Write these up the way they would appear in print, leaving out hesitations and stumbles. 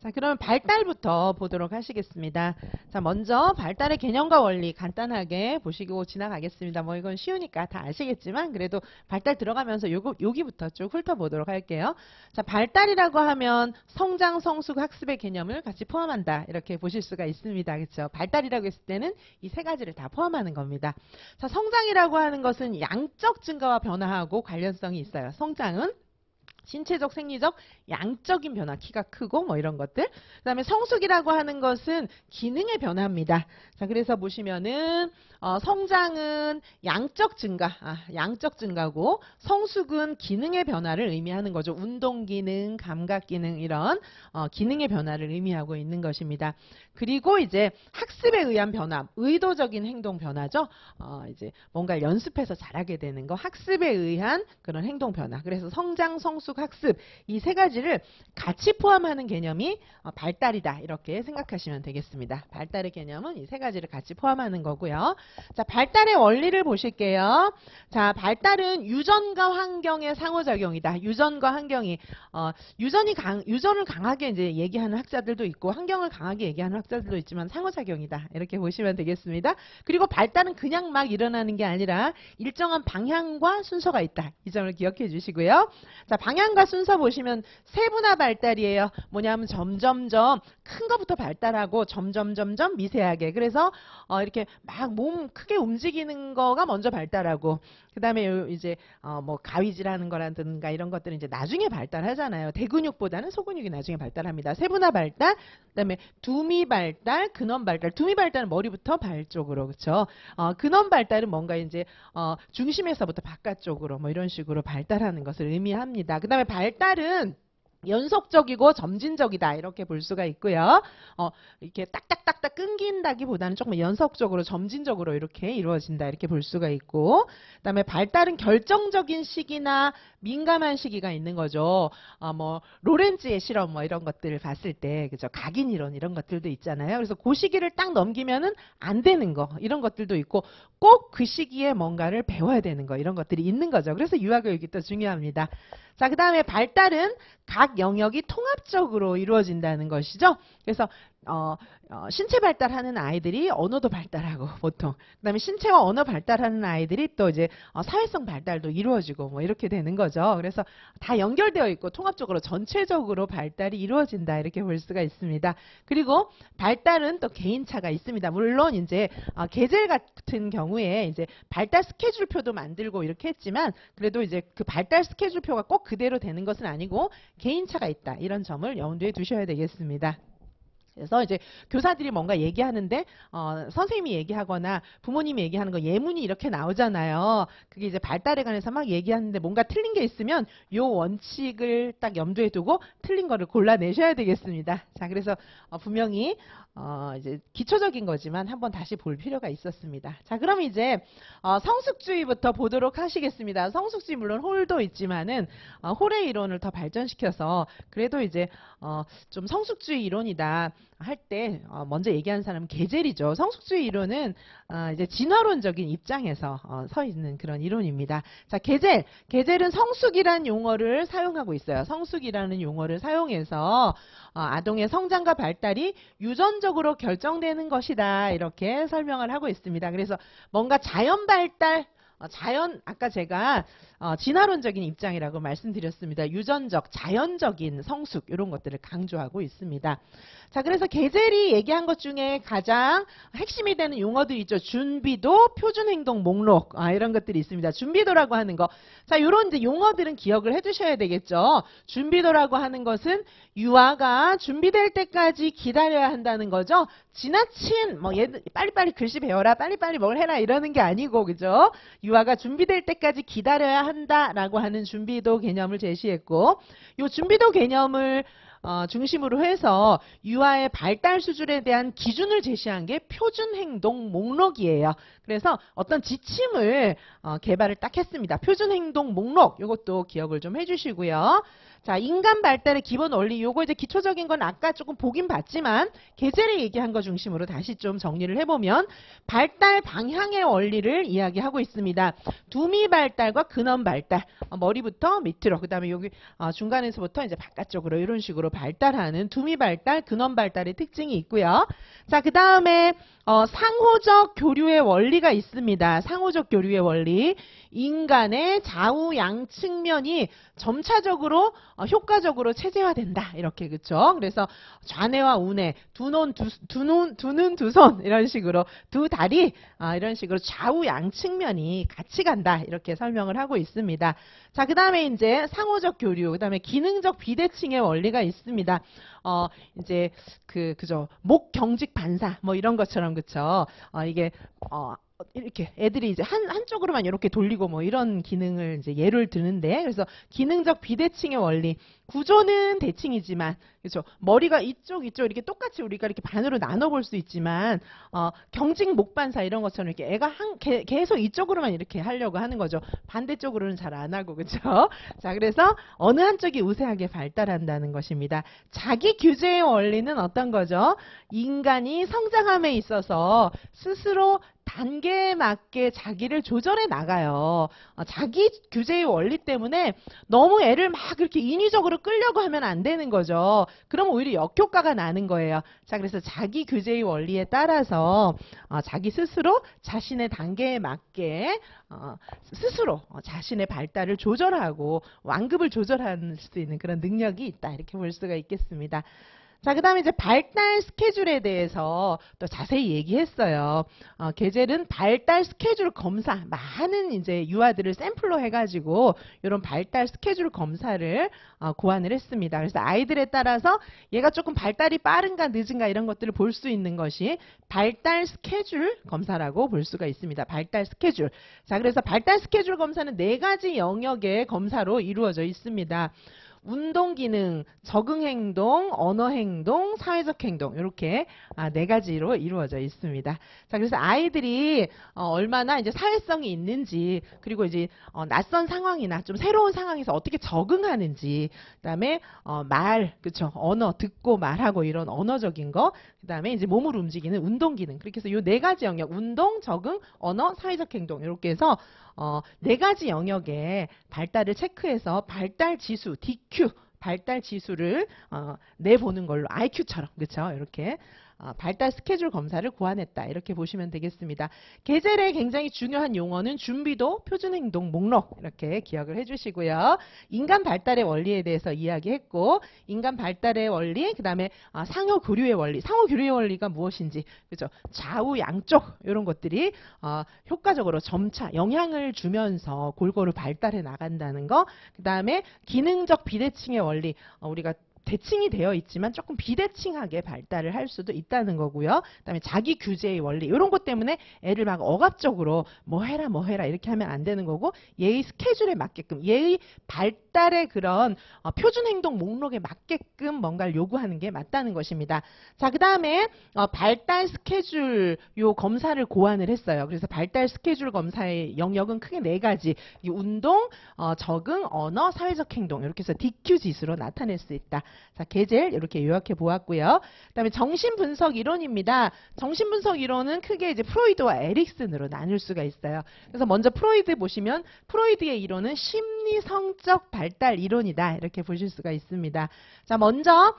자, 그러면 발달부터 보도록 하시겠습니다. 자, 먼저 발달의 개념과 원리 간단하게 보시고 지나가겠습니다. 뭐 이건 쉬우니까 다 아시겠지만 그래도 발달 들어가면서 여기부터 쭉 훑어보도록 할게요. 자, 발달이라고 하면 성장, 성숙, 학습의 개념을 같이 포함한다. 이렇게 보실 수가 있습니다. 그렇죠? 발달이라고 했을 때는 이 세 가지를 다 포함하는 겁니다. 자, 성장이라고 하는 것은 양적 증가와 변화하고 관련성이 있어요. 성장은 신체적, 생리적, 양적인 변화, 키가 크고 뭐 이런 것들. 그 다음에 성숙이라고 하는 것은 기능의 변화입니다. 자, 그래서 보시면은 성장은 양적 증가, 양적 증가고 성숙은 기능의 변화를 의미하는 거죠. 운동 기능, 감각 기능 이런 기능의 변화를 의미하고 있는 것입니다. 그리고 이제 학습에 의한 변화, 의도적인 행동 변화죠. 이제 뭔가 연습해서 잘하게 되는 거, 학습에 의한 그런 행동 변화. 그래서 성장, 성숙, 학습 이 세 가지를 같이 포함하는 개념이 발달이다. 이렇게 생각하시면 되겠습니다. 발달의 개념은 이 세 가지를 같이 포함하는 거고요. 자, 발달의 원리를 보실게요. 자, 발달은 유전과 환경의 상호작용이다. 유전과 환경이 유전을 강하게 이제 얘기하는 학자들도 있고 환경을 강하게 얘기하는 학자들도 있지만 상호작용이다. 이렇게 보시면 되겠습니다. 그리고 발달은 그냥 막 일어나는 게 아니라 일정한 방향과 순서가 있다. 이 점을 기억해 주시고요. 자, 방향과 순서 보시면 세분화 발달이에요. 뭐냐면 점점점 큰 것부터 발달하고 점점점점 미세하게. 그래서 이렇게 막 몸 크게 움직이는 거가 먼저 발달하고 그 다음에 이제 뭐 가위질하는 거라든가 이런 것들은 이제 나중에 발달하잖아요. 대근육보다는 소근육이 나중에 발달합니다. 세분화 발달, 그 다음에 두미 발달, 근원 발달. 두미 발달은 머리부터 발 쪽으로, 그렇죠? 근원 발달은 뭔가 이제 중심에서부터 바깥쪽으로 뭐 이런 식으로 발달하는 것을 의미합니다. 그 다음에 발달은 연속적이고 점진적이다 이렇게 볼 수가 있고요. 이렇게 딱딱딱딱 끊긴다기보다는 조금 연속적으로 점진적으로 이렇게 이루어진다 이렇게 볼 수가 있고, 그다음에 발달은 결정적인 시기나 민감한 시기가 있는 거죠. 뭐 로렌츠의 실험 뭐 이런 것들을 봤을 때 그죠, 각인 이론 이런 것들도 있잖아요. 그래서 그 시기를 딱 넘기면은 안 되는 거 이런 것들도 있고 꼭 그 시기에 뭔가를 배워야 되는 거 이런 것들이 있는 거죠. 그래서 유아교육이 또 중요합니다. 자, 그 다음에 발달은 각 영역이 통합적으로 이루어진다는 것이죠. 그래서 신체 발달하는 아이들이 언어도 발달하고 보통 그다음에 신체와 언어 발달하는 아이들이 또 이제 사회성 발달도 이루어지고 뭐 이렇게 되는 거죠. 그래서 다 연결되어 있고 통합적으로 전체적으로 발달이 이루어진다 이렇게 볼 수가 있습니다. 그리고 발달은 또 개인차가 있습니다. 물론 이제 계절 같은 경우에 이제 발달 스케줄표도 만들고 이렇게 했지만 그래도 이제 그 발달 스케줄표가 꼭 그대로 되는 것은 아니고 개인차가 있다 이런 점을 염두에 두셔야 되겠습니다. 그래서 이제 교사들이 뭔가 얘기하는데 선생님이 얘기하거나 부모님이 얘기하는 거 예문이 이렇게 나오잖아요. 그게 이제 발달에 관해서 막 얘기하는데 뭔가 틀린 게 있으면 요 원칙을 딱 염두에 두고 틀린 거를 골라내셔야 되겠습니다. 자, 그래서 분명히 이제 기초적인 거지만 한번 다시 볼 필요가 있었습니다. 자, 그럼 이제 성숙주의부터 보도록 하시겠습니다. 성숙주의 물론 홀도 있지만은 홀의 이론을 더 발전시켜서 그래도 이제 좀 성숙주의 이론이다 할 때 먼저 얘기하는 사람은 게젤이죠. 성숙주의 이론은 이제 진화론적인 입장에서 서 있는 그런 이론입니다. 자, 게젤은 성숙이란 용어를 사용하고 있어요. 성숙이라는 용어를 사용해서 아동의 성장과 발달이 유전적으로 결정되는 것이다 이렇게 설명을 하고 있습니다. 그래서 뭔가 자연 발달 아까 제가 진화론적인 입장이라고 말씀드렸습니다. 유전적, 자연적인 성숙 이런 것들을 강조하고 있습니다. 자, 그래서 게젤이 얘기한 것 중에 가장 핵심이 되는 용어들이 있죠. 준비도, 표준행동 목록 이런 것들이 있습니다. 준비도라고 하는 거. 자, 이런 이제 용어들은 기억을 해두셔야 되겠죠. 준비도라고 하는 것은 유아가 준비될 때까지 기다려야 한다는 거죠. 지나친 뭐 얘들 빨리빨리 글씨 배워라, 빨리빨리 뭘 해라 이러는 게 아니고 그죠. 유아가 준비될 때까지 기다려야 한다라고 하는 준비도 개념을 제시했고, 이 준비도 개념을 중심으로 해서 유아의 발달 수준에 대한 기준을 제시한 게 표준행동 목록이에요. 그래서 어떤 지침을 개발을 딱 했습니다. 표준행동 목록 이것도 기억을 좀 해주시고요. 자, 인간 발달의 기본 원리, 요거 이제 기초적인 건 아까 조금 보긴 봤지만 게젤이 얘기한 거 중심으로 다시 좀 정리를 해보면 발달 방향의 원리를 이야기하고 있습니다. 두미 발달과 근원 발달, 머리부터 밑으로, 그 다음에 여기 중간에서부터 이제 바깥쪽으로 이런 식으로 발달하는 두미 발달, 근원 발달의 특징이 있고요. 자, 그 다음에 상호적 교류의 원리가 있습니다. 상호적 교류의 원리. 인간의 좌우 양 측면이 점차적으로 효과적으로 체제화된다. 이렇게 그쵸? 그래서 좌뇌와 우뇌, 두 눈 두 손 이런 식으로 두 다리 이런 식으로 좌우 양 측면이 같이 간다. 이렇게 설명을 하고 있습니다. 자, 그 다음에 이제 상호적 교류, 그 다음에 기능적 비대칭의 원리가 있습니다. 이제 그죠? 목 경직 반사 뭐 이런 것처럼 그쵸? 이게 이렇게 애들이 이제 한쪽으로만 이렇게 돌리고 뭐 이런 기능을 이제 예를 드는데, 그래서 기능적 비대칭의 원리, 구조는 대칭이지만 그렇죠, 머리가 이쪽 이렇게 똑같이 우리가 이렇게 반으로 나눠 볼 수 있지만 경직 목반사 이런 것처럼 이렇게 애가 계속 이쪽으로만 이렇게 하려고 하는 거죠. 반대쪽으로는 잘 안 하고 그렇죠. 자, 그래서 어느 한쪽이 우세하게 발달한다는 것입니다. 자기 규제의 원리는 어떤 거죠? 인간이 성장함에 있어서 스스로 단계에 맞게 자기를 조절해 나가요. 자기 규제의 원리 때문에 너무 애를 막 그렇게 인위적으로 끌려고 하면 안 되는 거죠. 그럼 오히려 역효과가 나는 거예요. 자, 그래서 자기 규제의 원리에 따라서 자기 스스로 자신의 단계에 맞게 스스로 자신의 발달을 조절하고 완급을 조절할 수 있는 그런 능력이 있다. 이렇게 볼 수가 있겠습니다. 자, 그 다음에 이제 발달 스케줄에 대해서 또 자세히 얘기했어요. 게젤은 발달 스케줄 검사, 많은 이제 유아들을 샘플로 해가지고 이런 발달 스케줄 검사를 고안을 했습니다. 그래서 아이들에 따라서 얘가 조금 발달이 빠른가 늦은가 이런 것들을 볼 수 있는 것이 발달 스케줄 검사라고 볼 수가 있습니다. 발달 스케줄. 자, 그래서 발달 스케줄 검사는 4가지 영역의 검사로 이루어져 있습니다. 운동 기능, 적응 행동, 언어 행동, 사회적 행동 이렇게 4가지로 이루어져 있습니다. 자, 그래서 아이들이 얼마나 이제 사회성이 있는지, 그리고 이제 낯선 상황이나 좀 새로운 상황에서 어떻게 적응하는지, 그다음에 그쵸, 언어 듣고 말하고 이런 언어적인 거, 그다음에 이제 몸을 움직이는 운동 기능. 그렇게 해서 이 4가지 영역, 운동, 적응, 언어, 사회적 행동 이렇게 해서 4가지 영역의 발달을 체크해서 발달 지수, DQ, 발달 지수를 내보는 걸로 IQ처럼 그렇죠? 이렇게 발달 스케줄 검사를 고안했다. 이렇게 보시면 되겠습니다. 게젤의 굉장히 중요한 용어는 준비도, 표준행동, 목록 이렇게 기억을 해주시고요. 인간 발달의 원리에 대해서 이야기했고, 인간 발달의 원리, 그 다음에 상호교류의 원리, 상호교류의 원리가 무엇인지, 그죠? 좌우 양쪽 이런 것들이 효과적으로 점차 영향을 주면서 골고루 발달해 나간다는 거, 그 다음에 기능적 비대칭의 원리, 우리가 대칭이 되어 있지만 조금 비대칭하게 발달을 할 수도 있다는 거고요. 그다음에 자기 규제의 원리 이런 것 때문에 애를 막 억압적으로 뭐 해라 이렇게 하면 안 되는 거고, 얘의 스케줄에 맞게끔 얘의 발달의 그런 표준 행동 목록에 맞게끔 뭔가를 요구하는 게 맞다는 것입니다. 자, 그다음에 발달 스케줄 요 검사를 고안을 했어요. 그래서 발달 스케줄 검사의 영역은 크게 4가지. 이 운동, 적응, 언어, 사회적 행동 이렇게 해서 DQ 지수로 나타낼 수 있다. 자, 게젤 이렇게 요약해 보았고요. 그다음에 정신분석 이론입니다. 정신분석 이론은 크게 이제 프로이드와 에릭슨으로 나눌 수가 있어요. 그래서 먼저 프로이드 보시면 프로이드의 이론은 심리성적 발달 이론이다. 이렇게 보실 수가 있습니다. 자, 먼저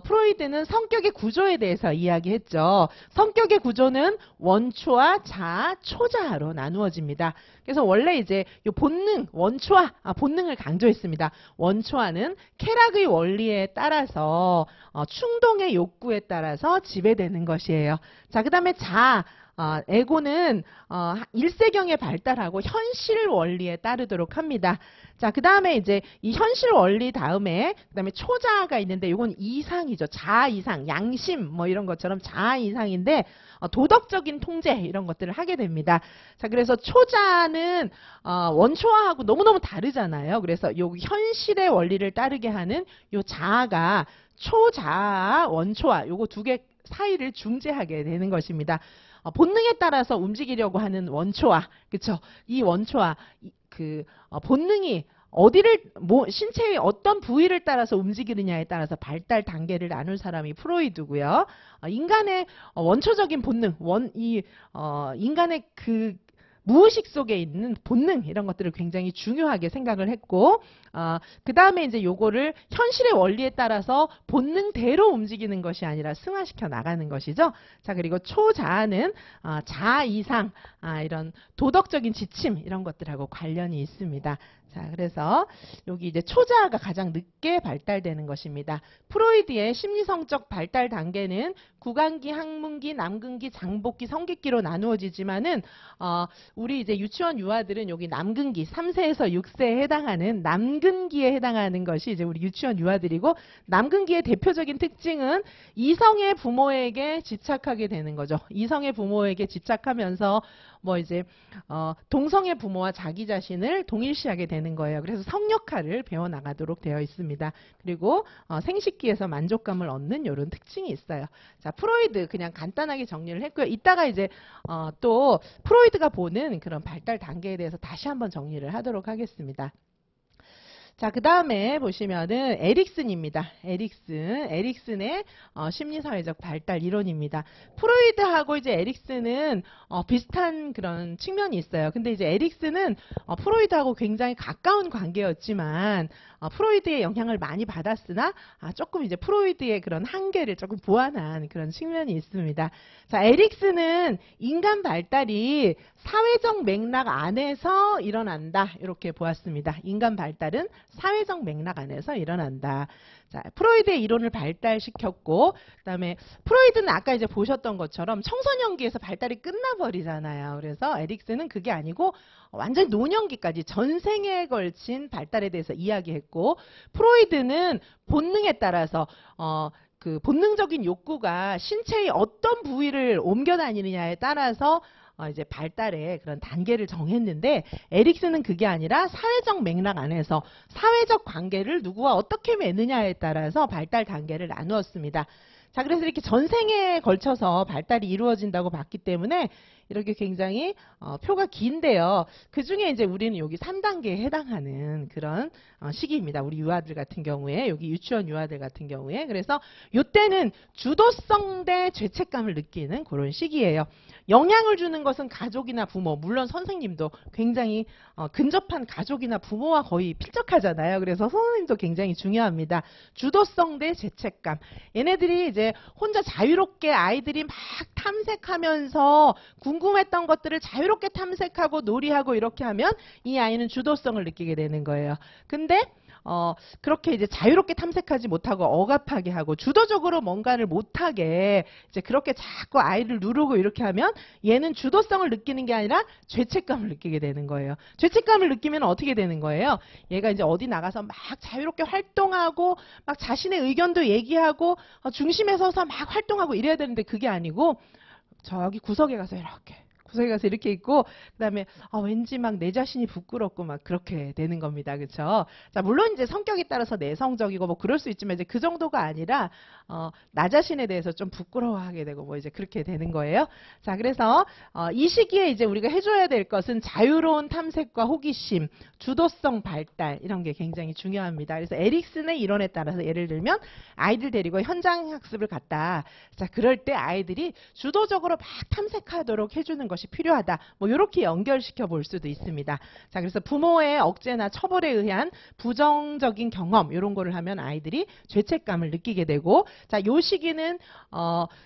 프로이드는 성격의 구조에 대해서 이야기했죠. 성격의 구조는 원초와 자아, 초자아로 나누어집니다. 그래서 원래 이제 요 본능, 원초와 본능을 강조했습니다. 원초와는 쾌락의 원리에 따라서 충동의 욕구에 따라서 지배되는 것이에요. 자, 그 다음에 자아, 에고는 1세경에 발달하고 현실 원리에 따르도록 합니다. 자, 그 다음에 이제 이 현실 원리 다음에 그 다음에 초자아가 있는데 이건 이상이죠. 자아 이상, 양심 뭐 이런 것처럼 자아 이상인데 도덕적인 통제 이런 것들을 하게 됩니다. 자, 그래서 초자아는 원초아하고 너무너무 다르잖아요. 그래서 요 현실의 원리를 따르게 하는 요 자아가 초자아, 원초아 요거 2개 사이를 중재하게 되는 것입니다. 본능에 따라서 움직이려고 하는 원초아, 그쵸? 이 원초아, 본능이 어디를 신체의 어떤 부위를 따라서 움직이느냐에 따라서 발달 단계를 나눌 사람이 프로이드고요. 인간의 원초적인 본능, 인간의 그 무의식 속에 있는 본능 이런 것들을 굉장히 중요하게 생각을 했고 그 다음에 이제 요거를 현실의 원리에 따라서 본능대로 움직이는 것이 아니라 승화시켜 나가는 것이죠. 자, 그리고 초자아는 자아 이상 이런 도덕적인 지침 이런 것들하고 관련이 있습니다. 자, 그래서 여기 이제 초자아가 가장 늦게 발달되는 것입니다. 프로이드의 심리성적 발달 단계는 구강기, 항문기, 남근기, 장복기, 성객기로 나누어지지만은 우리 이제 유치원 유아들은 여기 남근기 3세에서 6세에 해당하는 남근기에 해당하는 것이 이제 우리 유치원 유아들이고, 남근기의 대표적인 특징은 이성의 부모에게 집착하게 되는 거죠. 이성의 부모에게 집착하면서 뭐 이제 동성의 부모와 자기 자신을 동일시하게 되는 거예요. 그래서 성역할을 배워나가도록 되어 있습니다. 그리고 생식기에서 만족감을 얻는 이런 특징이 있어요. 자, 프로이드 그냥 간단하게 정리를 했고요. 이따가 이제 또 프로이드가 보는 그런 발달 단계에 대해서 다시 한번 정리를 하도록 하겠습니다. 자, 그 다음에 보시면은 에릭슨입니다. 에릭슨의 심리사회적 발달 이론입니다. 프로이드하고 이제 에릭슨은 비슷한 그런 측면이 있어요. 근데 이제 에릭슨은 프로이드하고 굉장히 가까운 관계였지만 프로이드의 영향을 많이 받았으나 조금 이제 프로이드의 그런 한계를 조금 보완한 그런 측면이 있습니다. 자, 에릭슨은 인간 발달이 사회적 맥락 안에서 일어난다 이렇게 보았습니다. 인간 발달은 사회적 맥락 안에서 일어난다. 자, 프로이드의 이론을 발달시켰고, 그다음에 프로이드는 아까 이제 보셨던 것처럼 청소년기에서 발달이 끝나버리잖아요. 그래서 에릭슨은 그게 아니고 완전 노년기까지 전생에 걸친 발달에 대해서 이야기했고, 프로이드는 본능에 따라서 그 본능적인 욕구가 신체의 어떤 부위를 옮겨 다니느냐에 따라서 이제 발달의 그런 단계를 정했는데, 에릭슨은 그게 아니라 사회적 맥락 안에서 사회적 관계를 누구와 어떻게 맺느냐에 따라서 발달 단계를 나누었습니다. 자, 그래서 이렇게 전생에 걸쳐서 발달이 이루어진다고 봤기 때문에 이렇게 굉장히 표가 긴데요. 그 중에 이제 우리는 여기 3단계에 해당하는 그런 시기입니다. 우리 유아들 같은 경우에, 여기 유치원 유아들 같은 경우에. 그래서 이때는 주도성 대 죄책감을 느끼는 그런 시기예요. 영향을 주는 것은 가족이나 부모, 물론 선생님도 굉장히 근접한 가족이나 부모와 거의 필적하잖아요. 그래서 선생님도 굉장히 중요합니다. 주도성 대 죄책감. 얘네들이 이제 혼자 자유롭게 아이들이 막 탐색하면서 궁금했던 것들을 자유롭게 탐색하고 놀이하고 이렇게 하면 이 아이는 주도성을 느끼게 되는 거예요. 근데 그렇게 이제 자유롭게 탐색하지 못하고 억압하게 하고 주도적으로 뭔가를 못하게 이제 그렇게 자꾸 아이를 누르고 이렇게 하면 얘는 주도성을 느끼는 게 아니라 죄책감을 느끼게 되는 거예요. 죄책감을 느끼면 어떻게 되는 거예요? 얘가 이제 어디 나가서 막 자유롭게 활동하고 막 자신의 의견도 얘기하고 중심에 서서 막 활동하고 이래야 되는데 그게 아니고 저기 구석에 가서 이렇게 있고, 그 다음에 왠지 막 내 자신이 부끄럽고 막 그렇게 되는 겁니다. 그렇죠? 자, 물론 이제 성격에 따라서 내성적이고 뭐 그럴 수 있지만 이제 그 정도가 아니라 나 자신에 대해서 좀 부끄러워하게 되고 뭐 이제 그렇게 되는 거예요. 자, 그래서 이 시기에 이제 우리가 해줘야 될 것은 자유로운 탐색과 호기심, 주도성 발달 이런 게 굉장히 중요합니다. 그래서 에릭슨의 이론에 따라서 예를 들면 아이들 데리고 현장 학습을 갔다. 자, 그럴 때 아이들이 주도적으로 막 탐색하도록 해주는 것이 필요하다. 뭐 이렇게 연결시켜 볼 수도 있습니다. 자, 그래서 부모의 억제나 처벌에 의한 부정적인 경험 이런 거를 하면 아이들이 죄책감을 느끼게 되고, 자, 요 시기는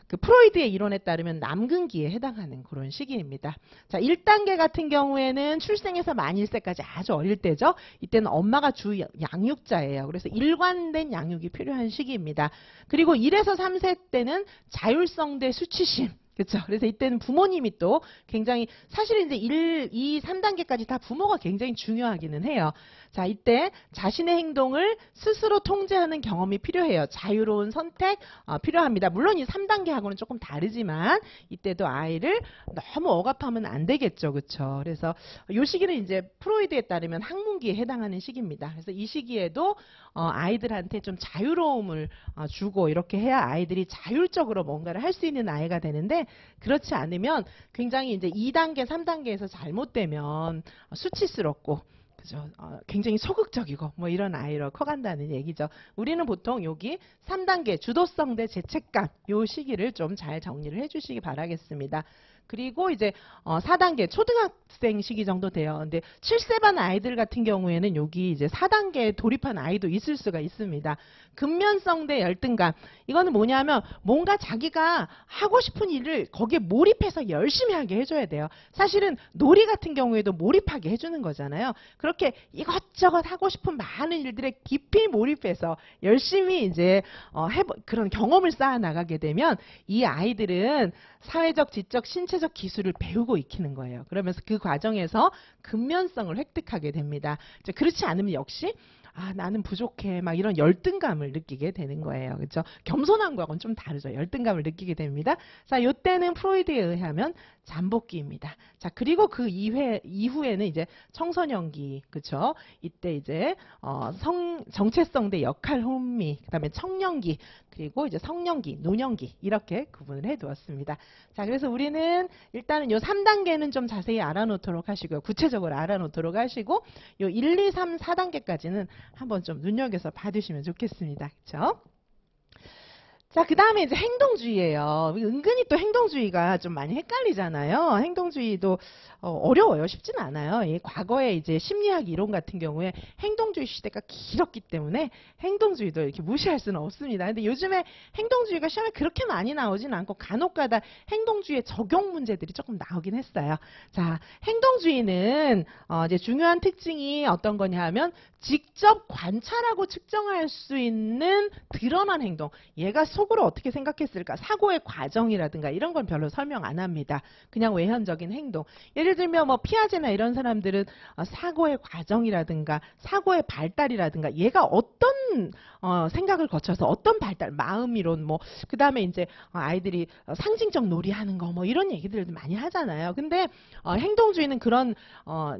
그 프로이드의 이론에 따르면 남근기에 해당하는 그런 시기입니다. 자, 1단계 같은 경우에는 출생에서 만일세까지 아주 어릴 때죠. 이때는 엄마가 주 양육자예요. 그래서 일관된 양육이 필요한 시기입니다. 그리고 1에서 3세 때는 자율성 대 수치심. 그렇죠. 그래서 이때는 부모님이 또 굉장히 사실 이제 1, 2, 3단계까지 다 부모가 굉장히 중요하기는 해요. 자, 이때 자신의 행동을 스스로 통제하는 경험이 필요해요. 자유로운 선택 필요합니다. 물론 이 3단계하고는 조금 다르지만 이때도 아이를 너무 억압하면 안 되겠죠. 그렇죠. 그래서 이 시기는 이제 프로이드에 따르면 학문기에 해당하는 시기입니다. 그래서 이 시기에도 아이들한테 좀 자유로움을 주고 이렇게 해야 아이들이 자율적으로 뭔가를 할 수 있는 아이가 되는데, 그렇지 않으면 굉장히 이제 2단계, 3단계에서 잘못되면 수치스럽고 그죠? 굉장히 소극적이고 뭐 이런 아이로 커간다는 얘기죠. 우리는 보통 여기 3단계 주도성 대 죄책감 요 시기를 좀 잘 정리를 해주시기 바라겠습니다. 그리고 이제 4단계 초등학생 시기 정도 돼요. 근데 7세반 아이들 같은 경우에는 여기 이제 4단계에 돌입한 아이도 있을 수가 있습니다. 근면성 대 열등감. 이거는 뭐냐면 뭔가 자기가 하고 싶은 일을 거기에 몰입해서 열심히 하게 해줘야 돼요. 사실은 놀이 같은 경우에도 몰입하게 해주는 거잖아요. 그렇게 이것저것 하고 싶은 많은 일들에 깊이 몰입해서 열심히 이제 그런 경험을 쌓아 나가게 되면 이 아이들은 사회적, 지적, 신체적 기술을 배우고 익히는 거예요. 그러면서 그 과정에서 근면성을 획득하게 됩니다. 그렇지 않으면 역시 나는 부족해 막 이런 열등감을 느끼게 되는 거예요. 그렇죠? 겸손한 거하고는 좀 다르죠. 열등감을 느끼게 됩니다. 자, 요때는 프로이드에 의하면 잠복기입니다. 자, 그리고 그 이후에는 이제 청소년기, 그렇죠? 이때 이제 정체성 대 역할 혼미, 그다음에 청년기, 그리고 이제 성년기, 노년기 이렇게 구분을 해 두었습니다. 자, 그래서 우리는 일단은 요 3단계는 좀 자세히 알아놓도록 하시고요. 구체적으로 알아놓도록 하시고 요 1, 2, 3, 4단계까지는 한번 좀 눈여겨서 봐주시면 좋겠습니다. 그렇죠? 자, 그 다음에 이제 행동주의예요. 은근히 또 행동주의가 좀 많이 헷갈리잖아요. 행동주의도 어려워요. 쉽진 않아요. 이 과거에 이제 심리학 이론 같은 경우에 행동주의 시대가 길었기 때문에 행동주의도 이렇게 무시할 수는 없습니다. 근데 요즘에 행동주의가 시험에 그렇게 많이 나오진 않고 간혹가다 행동주의의 적용 문제들이 조금 나오긴 했어요. 자, 행동주의는 이제 중요한 특징이 어떤 거냐 하면 직접 관찰하고 측정할 수 있는 드러난 행동. 얘가 속으로 어떻게 생각했을까? 사고의 과정이라든가 이런 건 별로 설명 안 합니다. 그냥 외현적인 행동. 예를 들면 뭐 피아제나 이런 사람들은 사고의 과정이라든가 사고의 발달이라든가 얘가 어떤 생각을 거쳐서 어떤 발달, 마음이론 뭐 그다음에 이제 아이들이 상징적 놀이하는 거 뭐 이런 얘기들을 많이 하잖아요. 근데 행동주의는 그런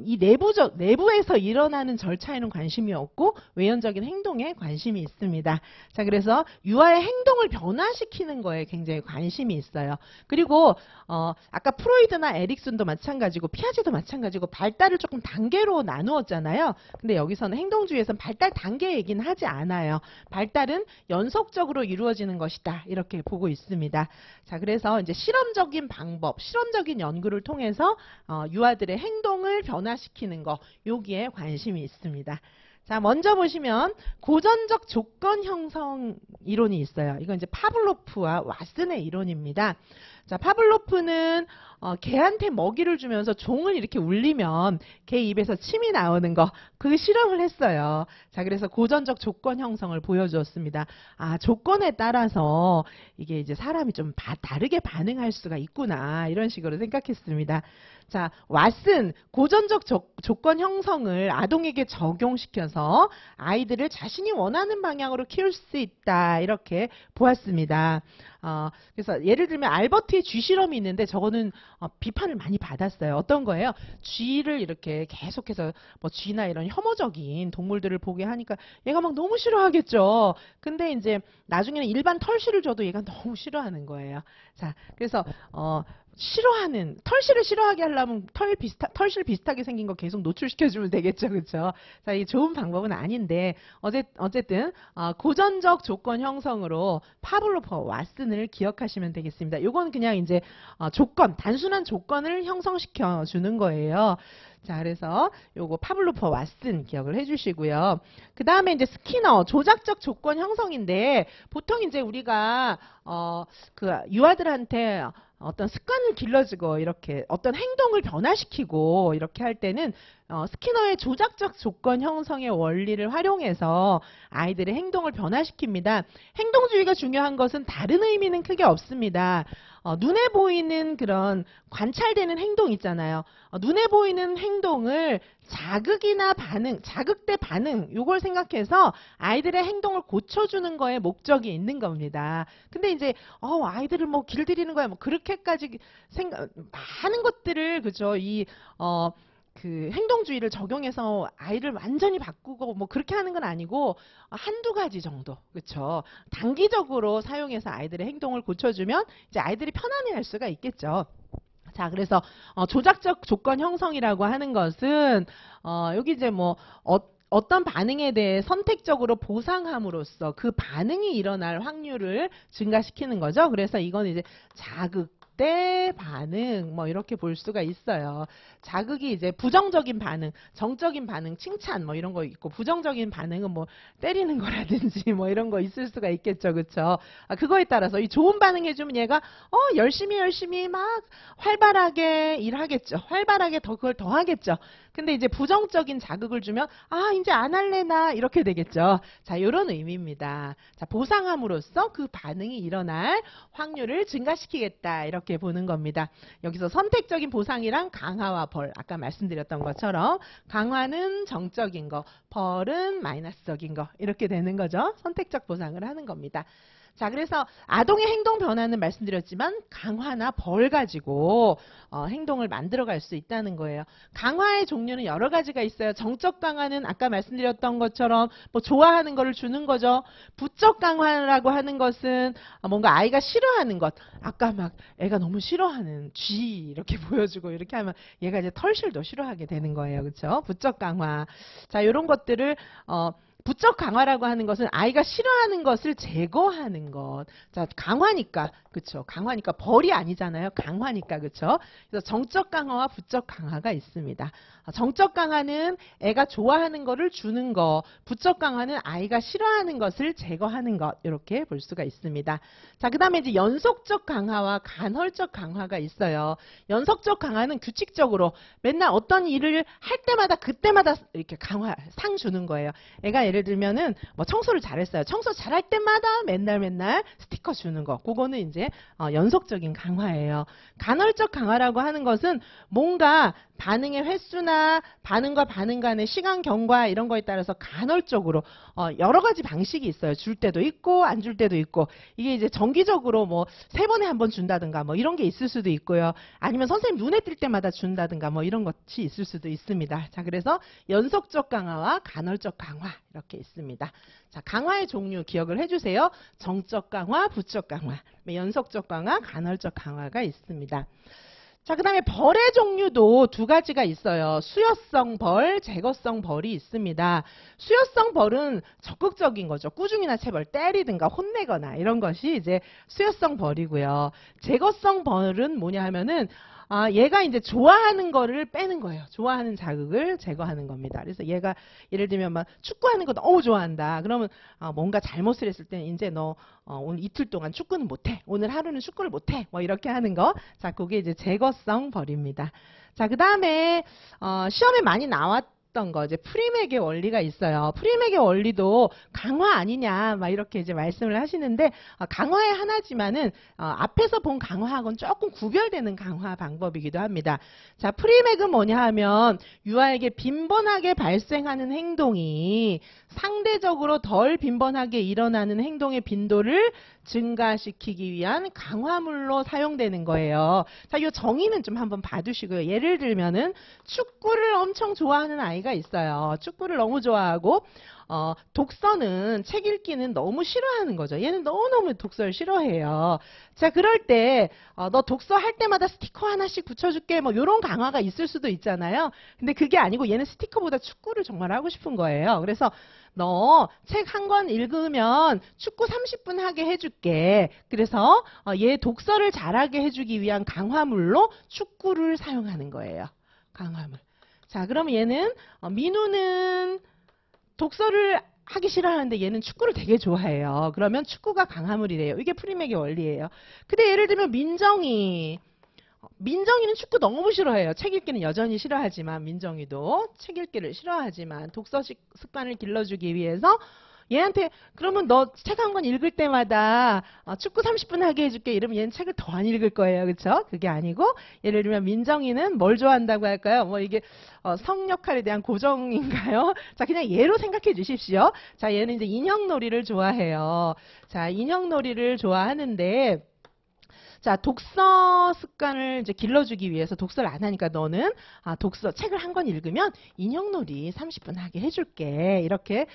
이 내부에서 일어나는 절차에는 관심이 없고 외연적인 행동에 관심이 있습니다. 자, 그래서 유아의 행동을 변화시키는 거에 굉장히 관심이 있어요. 그리고 아까 프로이드나 에릭슨도 마찬가지고 피아제도 마찬가지고 발달을 조금 단계로 나누었잖아요. 근데 여기서는 행동주의에서는 발달 단계 얘기는 하지 않아요. 발달은 연속적으로 이루어지는 것이다. 이렇게 보고 있습니다. 자, 그래서 이제 실험적인 방법, 실험적인 연구를 통해서 유아들의 행동을 변화시키는 거, 여기에 관심이 있습니다. 자, 먼저 보시면 고전적 조건 형성 이론이 있어요. 이건 이제 파블로프와 왓슨의 이론입니다. 자, 파블로프는 개한테 먹이를 주면서 종을 이렇게 울리면 개 입에서 침이 나오는 거, 그 실험을 했어요. 자, 그래서 고전적 조건 형성을 보여주었습니다. 조건에 따라서 이게 이제 사람이 좀 다르게 반응할 수가 있구나, 이런 식으로 생각했습니다. 자, 왓슨 고전적 조건 형성을 아동에게 적용시켜서 아이들을 자신이 원하는 방향으로 키울 수 있다, 이렇게 보았습니다. 그래서 예를 들면 알버트의 쥐 실험이 있는데 저거는 비판을 많이 받았어요. 어떤 거예요? 쥐를 이렇게 계속해서 뭐 쥐나 이런 혐오적인 동물들을 보게 하니까 얘가 막 너무 싫어하겠죠. 근데 이제 나중에는 일반 털실을 줘도 얘가 너무 싫어하는 거예요. 자, 그래서 털실을 싫어하게 하려면 털실 비슷하게 생긴 거 계속 노출시켜주면 되겠죠. 그렇죠? 자, 이 좋은 방법은 아닌데 어쨌든 고전적 조건 형성으로 파블로프와 왓슨을 기억하시면 되겠습니다. 요건 그냥 이제 단순한 조건을 형성시켜 주는 거예요. 자, 그래서 요거 파블로프와 왓슨 기억을 해주시고요. 그 다음에 이제 스키너 조작적 조건 형성인데 보통 이제 우리가 그 유아들한테 어떤 습관을 길러주고 이렇게 어떤 행동을 변화시키고 이렇게 할 때는 스키너의 조작적 조건 형성의 원리를 활용해서 아이들의 행동을 변화시킵니다. 행동주의가 중요한 것은 다른 의미는 크게 없습니다. 눈에 보이는 그런 관찰되는 행동 있잖아요. 눈에 보이는 행동을 자극 대 반응, 요걸 생각해서 아이들의 행동을 고쳐주는 거에 목적이 있는 겁니다. 근데 이제, 아이들을 뭐 길들이는 거야, 뭐, 그렇게까지 많은 것들을, 그죠, 그 행동주의를 적용해서 아이를 완전히 바꾸고 뭐 그렇게 하는 건 아니고 한두 가지 정도, 그렇죠? 단기적으로 사용해서 아이들의 행동을 고쳐주면 이제 아이들이 편안해할 수가 있겠죠. 자, 그래서 조작적 조건 형성이라고 하는 것은 여기 이제 뭐 어떤 반응에 대해 선택적으로 보상함으로써 그 반응이 일어날 확률을 증가시키는 거죠. 그래서 이건 이제 자극 대 반응 뭐 이렇게 볼 수가 있어요. 자극이 이제 부정적인 반응, 정적인 반응, 칭찬 뭐 이런 거 있고, 부정적인 반응은 뭐 때리는 거라든지 뭐 이런 거 있을 수가 있겠죠. 그렇죠? 그거에 따라서 이 좋은 반응 해주면 얘가 열심히 막 활발하게 일하겠죠. 활발하게 그걸 더 하겠죠. 근데 이제 부정적인 자극을 주면 이제 안 할래 나 이렇게 되겠죠. 자, 이런 의미입니다. 자, 보상함으로써 그 반응이 일어날 확률을 증가시키겠다 이렇게 보는 겁니다. 여기서 선택적인 보상이랑 강화와 벌, 아까 말씀드렸던 것처럼 강화는 정적인 거, 벌은 마이너스적인 거 이렇게 되는 거죠. 선택적 보상을 하는 겁니다. 자, 그래서 아동의 행동 변화는 말씀드렸지만 강화나 벌 가지고 행동을 만들어갈 수 있다는 거예요. 강화의 종류는 여러 가지가 있어요. 정적 강화는 아까 말씀드렸던 것처럼 뭐 좋아하는 거를 주는 거죠. 부적 강화라고 하는 것은 뭔가 아이가 싫어하는 것, 아까 막 애가 너무 싫어하는 쥐 이렇게 보여주고 이렇게 하면 얘가 이제 털실도 싫어하게 되는 거예요. 그렇죠? 부적 강화. 자, 이런 것들을 부적 강화라고 하는 것은 아이가 싫어하는 것을 제거하는 것. 자, 강화니까, 그쵸? 강화니까 벌이 아니잖아요. 강화니까, 그쵸? 그래서 정적 강화와 부적 강화가 있습니다. 정적 강화는 애가 좋아하는 거를 주는 거, 부적 강화는 아이가 싫어하는 것을 제거하는 것, 이렇게 볼 수가 있습니다. 자, 그 다음에 이제 연속적 강화와 간헐적 강화가 있어요. 연속적 강화는 규칙적으로 맨날 어떤 일을 할 때마다 그때마다 이렇게 상 주는 거예요. 애가 예를 들면은 뭐 청소를 잘했어요. 청소 잘할 때마다 맨날 스티커 주는 거. 그거는 이제 연속적인 강화예요. 간헐적 강화라고 하는 것은 뭔가 반응의 횟수나 반응과 반응 간의 시간 경과 이런 거에 따라서 간헐적으로 여러 가지 방식이 있어요. 줄 때도 있고 안 줄 때도 있고, 이게 이제 정기적으로 뭐 3번에 한 번 준다든가 뭐 이런 게 있을 수도 있고요. 아니면 선생님 눈에 띌 때마다 준다든가 뭐 이런 것이 있을 수도 있습니다. 자, 그래서 연속적 강화와 간헐적 강화 이렇게 있습니다. 자, 강화의 종류 기억을 해주세요. 정적 강화, 부적 강화, 연속적 강화, 간헐적 강화가 있습니다. 자, 그 다음에 벌의 종류도 두 가지가 있어요. 수요성 벌, 제거성 벌이 있습니다. 수요성 벌은 적극적인 거죠. 꾸중이나 체벌, 때리든가 혼내거나 이런 것이 이제 수요성 벌이고요. 제거성 벌은 뭐냐 하면은 얘가 이제 좋아하는 거를 빼는 거예요. 좋아하는 자극을 제거하는 겁니다. 그래서 얘가 예를 들면 막 축구하는 거 너무 좋아한다. 그러면 뭔가 잘못을 했을 때는 이제 너 오늘 이틀 동안 축구는 못해. 오늘 하루는 축구를 못해. 뭐 이렇게 하는 거. 자, 그게 이제 제거성 벌입니다. 자, 그 다음에 시험에 많이 나왔던 거 이제 프리맥의 원리가 있어요. 프리맥의 원리도 강화 아니냐 막 이렇게 이제 말씀을 하시는데 강화의 하나지만은 앞에서 본 강화하고는 조금 구별되는 강화 방법이기도 합니다. 자, 프리맥은 뭐냐 하면 유아에게 빈번하게 발생하는 행동이 상대적으로 덜 빈번하게 일어나는 행동의 빈도를 증가시키기 위한 강화물로 사용되는 거예요. 자, 이 정의는 좀 한번 봐두시고요. 예를 들면은 축구를 엄청 좋아하는 아이가 있어요. 축구를 너무 좋아하고 독서는 책 읽기는 너무 싫어하는 거죠. 얘는 너무너무 독서를 싫어해요. 자, 그럴 때 너 독서 할 때마다 스티커 하나씩 붙여줄게 뭐 이런 강화가 있을 수도 있잖아요. 근데 그게 아니고 얘는 스티커보다 축구를 정말 하고 싶은 거예요. 그래서 너 책 한 권 읽으면 축구 30분 하게 해줄게. 그래서 얘 독서를 잘하게 해주기 위한 강화물로 축구를 사용하는 거예요. 강화물. 자, 그럼 얘는 민우는 독서를 하기 싫어하는데 얘는 축구를 되게 좋아해요. 그러면 축구가 강화물이래요. 이게 프리맥의 원리예요. 근데 예를 들면 민정이는 축구 너무 싫어해요. 책 읽기는 여전히 싫어하지만, 민정이도 책 읽기를 싫어하지만 독서 습관을 길러주기 위해서 얘한테 그러면 너 책 한 권 읽을 때마다 축구 30분 하게 해줄게 이러면 얘는 책을 더 안 읽을 거예요. 그렇죠? 그게 아니고 예를 들면 민정이는 뭘 좋아한다고 할까요? 뭐 이게 성 역할에 대한 고정인가요? 자, 그냥 예로 생각해 주십시오. 자, 얘는 이제 인형놀이를 좋아해요. 자, 인형놀이를 좋아하는데 자, 독서 습관을 이제 길러주기 위해서 독서를 안 하니까 너는 독서 책을 한 권 읽으면 인형놀이 30분 하게 해줄게. 이렇게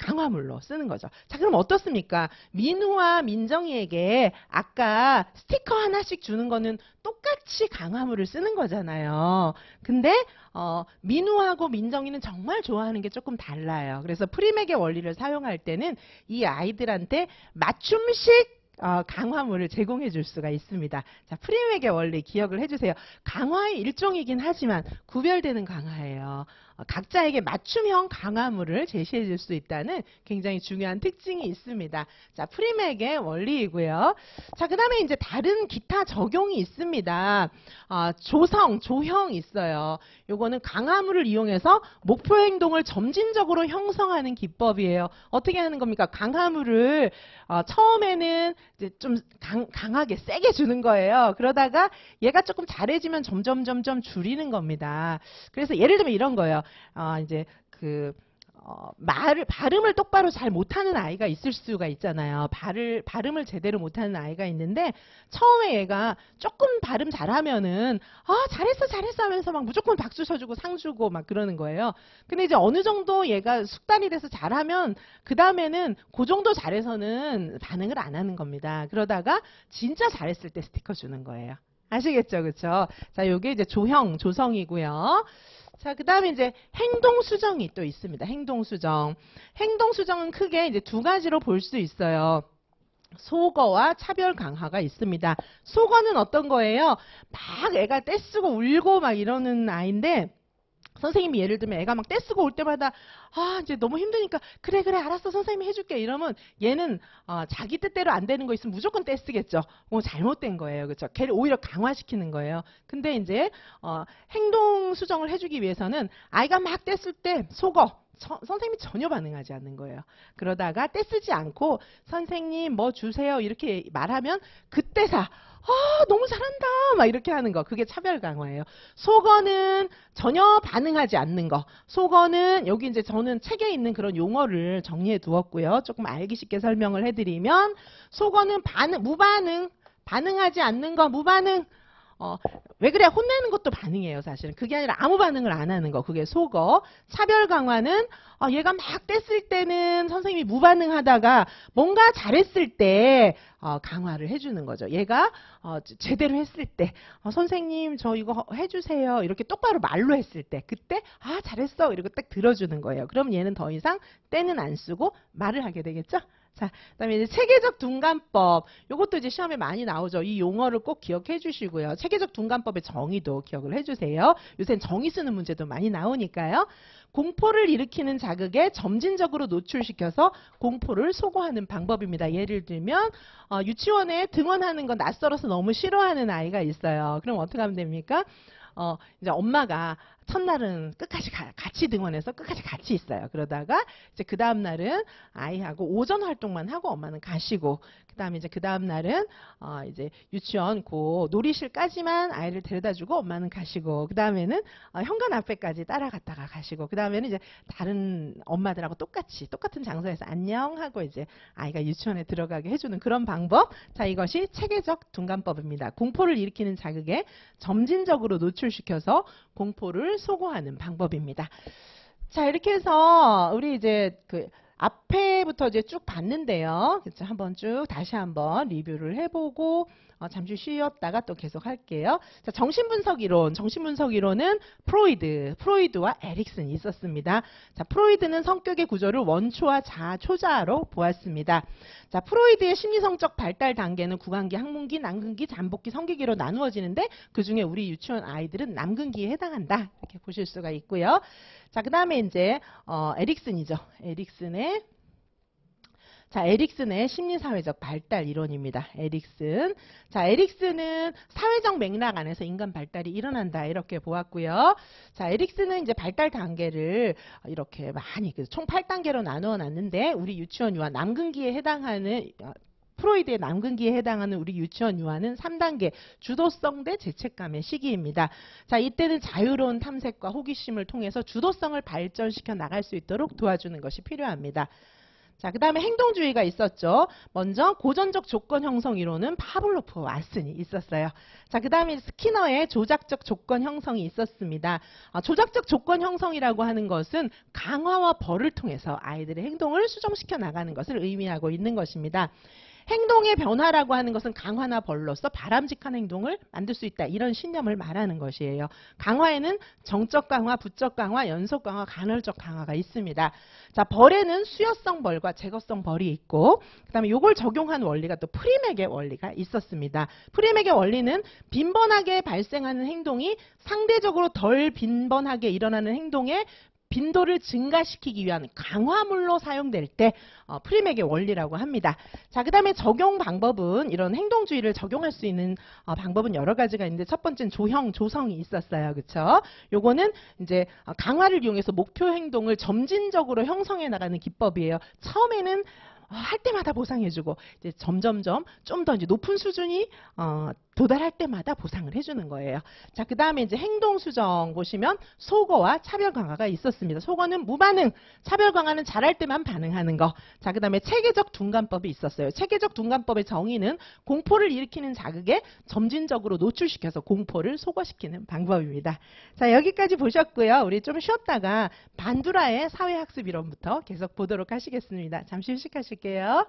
강화물로 쓰는 거죠. 자, 그럼 어떻습니까? 민우와 민정이에게 아까 스티커 하나씩 주는 거는 똑같이 같이 강화물을 쓰는 거잖아요. 근데 민우하고 민정이는 정말 좋아하는 게 조금 달라요. 그래서 프리맥의 원리를 사용할 때는 이 아이들한테 맞춤식 강화물을 제공해 줄 수가 있습니다. 자, 프리맥의 원리 기억을 해주세요. 강화의 일종이긴 하지만 구별되는 강화예요. 각자에게 맞춤형 강화물을 제시해 줄 수 있다는 굉장히 중요한 특징이 있습니다. 자, 프리맥의 원리이고요. 자, 그 다음에 이제 다른 기타 적용이 있습니다. 조성, 조형 있어요. 요거는 강화물을 이용해서 목표 행동을 점진적으로 형성하는 기법이에요. 어떻게 하는 겁니까? 강화물을 처음에는 이제 좀 강하게 세게 주는 거예요. 그러다가 얘가 조금 잘해지면 점점 줄이는 겁니다. 그래서 예를 들면 이런 거예요. 이제 발음을 똑바로 잘 못하는 아이가 있을 수가 있잖아요. 발음을 제대로 못하는 아이가 있는데 처음에 얘가 조금 발음 잘하면은 잘했어 하면서 막 무조건 박수 쳐주고 상 주고 막 그러는 거예요. 근데 이제 어느 정도 얘가 숙달이 돼서 잘하면 그 다음에는 그 정도 잘해서는 반응을 안 하는 겁니다. 그러다가 진짜 잘했을 때 스티커 주는 거예요. 아시겠죠? 그쵸? 자, 요게 이제 조성이고요. 자, 그 다음에 이제 행동수정이 또 있습니다. 행동수정. 행동수정은 크게 이제 두 가지로 볼 수 있어요. 소거와 차별 강화가 있습니다. 소거는 어떤 거예요? 막 애가 떼쓰고 울고 막 이러는 아이인데, 선생님이 예를 들면 애가 막 떼쓰고 올 때마다 이제 너무 힘드니까 그래 알았어 선생님이 해줄게 이러면 얘는 자기 뜻대로 안 되는 거 있으면 무조건 떼쓰겠죠. 잘못된 거예요. 그렇죠? 걔를 오히려 강화시키는 거예요. 근데 이제 행동 수정을 해주기 위해서는 아이가 막 떼쓸 때 속어 선생님이 전혀 반응하지 않는 거예요. 그러다가 떼쓰지 않고 선생님 뭐 주세요 이렇게 말하면 그때사 너무 잘한다 막 이렇게 하는 거 그게 차별 강화예요. 속어는 전혀 반응하지 않는 거. 속어는 여기 이제 저는 책에 있는 그런 용어를 정리해 두었고요. 조금 알기 쉽게 설명을 해드리면 속어는 무반응 반응하지 않는 거 무반응 왜 그래? 혼내는 것도 반응이에요, 사실은. 그게 아니라 아무 반응을 안 하는 거. 그게 속어. 차별 강화는 얘가 막 뗐을 때는 선생님이 무반응하다가 뭔가 잘했을 때 강화를 해주는 거죠. 얘가 제대로 했을 때 선생님 저 이거 해주세요. 이렇게 똑바로 말로 했을 때 그때 잘했어. 이러고 딱 들어주는 거예요. 그럼 얘는 더 이상 때는 안 쓰고 말을 하게 되겠죠? 자, 그다음에 이제 체계적 둔감법. 이것도 이제 시험에 많이 나오죠. 이 용어를 꼭 기억해 주시고요. 체계적 둔감법의 정의도 기억을 해 주세요. 요새는 정의 쓰는 문제도 많이 나오니까요. 공포를 일으키는 자극에 점진적으로 노출시켜서 공포를 소거하는 방법입니다. 예를 들면 유치원에 등원하는 거 낯설어서 너무 싫어하는 아이가 있어요. 그럼 어떻게 하면 됩니까? 이제 엄마가 첫날은 끝까지 같이 등원해서 끝까지 같이 있어요. 그러다가 이제 그 다음 날은 아이하고 오전 활동만 하고 엄마는 가시고 그다음에 이제 그 다음 날은 이제 유치원 고 놀이실까지만 아이를 데려다주고 엄마는 가시고 그 다음에는 현관 앞에까지 따라갔다가 가시고 그 다음에는 이제 다른 엄마들하고 똑같은 장소에서 안녕하고 이제 아이가 유치원에 들어가게 해주는 그런 방법. 자, 이것이 체계적 둔감법입니다. 공포를 일으키는 자극에 점진적으로 노출시켜서 공포를 소거하는 방법입니다. 자, 이렇게 해서 우리 이제 앞에부터 이제 쭉 봤는데요. 그렇죠? 한번 쭉 다시 한번 리뷰를 해보고 잠시 쉬었다가 또 계속 할게요. 자, 정신분석 이론은 프로이드와 에릭슨이 있었습니다. 자, 프로이드는 성격의 구조를 원초와 초자로 보았습니다. 자, 프로이드의 심리성적 발달 단계는 구강기, 학문기, 남근기, 잠복기, 성기기로 나누어지는데 그 중에 우리 유치원 아이들은 남근기에 해당한다. 이렇게 보실 수가 있고요. 자, 그 다음에 이제 에릭슨이죠. 에릭슨의 심리사회적 발달 이론입니다. 에릭슨은 사회적 맥락 안에서 인간 발달이 일어난다 이렇게 보았고요. 자, 에릭슨은 이제 발달 단계를 이렇게 많이 총 8단계로 나누어 놨는데 우리 유치원 유아 남근기에 해당하는 프로이드의 남근기에 해당하는 우리 유치원 유아는 3단계 주도성 대 죄책감의 시기입니다. 자, 이때는 자유로운 탐색과 호기심을 통해서 주도성을 발전시켜 나갈 수 있도록 도와주는 것이 필요합니다. 자, 그 다음에 행동주의가 있었죠. 먼저 고전적 조건 형성 이론은 파블로프와 왓슨이 있었어요. 자, 그 다음에 스키너의 조작적 조건 형성이 있었습니다. 조작적 조건 형성이라고 하는 것은 강화와 벌을 통해서 아이들의 행동을 수정시켜 나가는 것을 의미하고 있는 것입니다. 행동의 변화라고 하는 것은 강화나 벌로서 바람직한 행동을 만들 수 있다. 이런 신념을 말하는 것이에요. 강화에는 정적 강화, 부적 강화, 연속 강화, 간헐적 강화가 있습니다. 자, 벌에는 수요성 벌과 제거성 벌이 있고, 그 다음에 이걸 적용한 원리가 또 프리맥의 원리가 있었습니다. 프리맥의 원리는 빈번하게 발생하는 행동이 상대적으로 덜 빈번하게 일어나는 행동에 빈도를 증가시키기 위한 강화물로 사용될 때 프리맥의 원리라고 합니다. 자, 그 다음에 적용 방법은 이런 행동주의를 적용할 수 있는 방법은 여러 가지가 있는데 첫 번째는 조성이 있었어요. 그쵸? 요거는 이제 강화를 이용해서 목표 행동을 점진적으로 형성해 나가는 기법이에요. 처음에는 할 때마다 보상해주고 이제 점점점 좀 더 이제 높은 수준이 도달할 때마다 보상을 해주는 거예요. 자, 그 다음에 이제 행동 수정 보시면 소거와 차별 강화가 있었습니다. 소거는 무반응, 차별 강화는 잘할 때만 반응하는 거. 자, 그 다음에 체계적 둔감법이 있었어요. 체계적 둔감법의 정의는 공포를 일으키는 자극에 점진적으로 노출시켜서 공포를 소거시키는 방법입니다. 자, 여기까지 보셨고요. 우리 좀 쉬었다가 반두라의 사회학습 이론부터 계속 보도록 하시겠습니다. 잠시 휴식하실게요.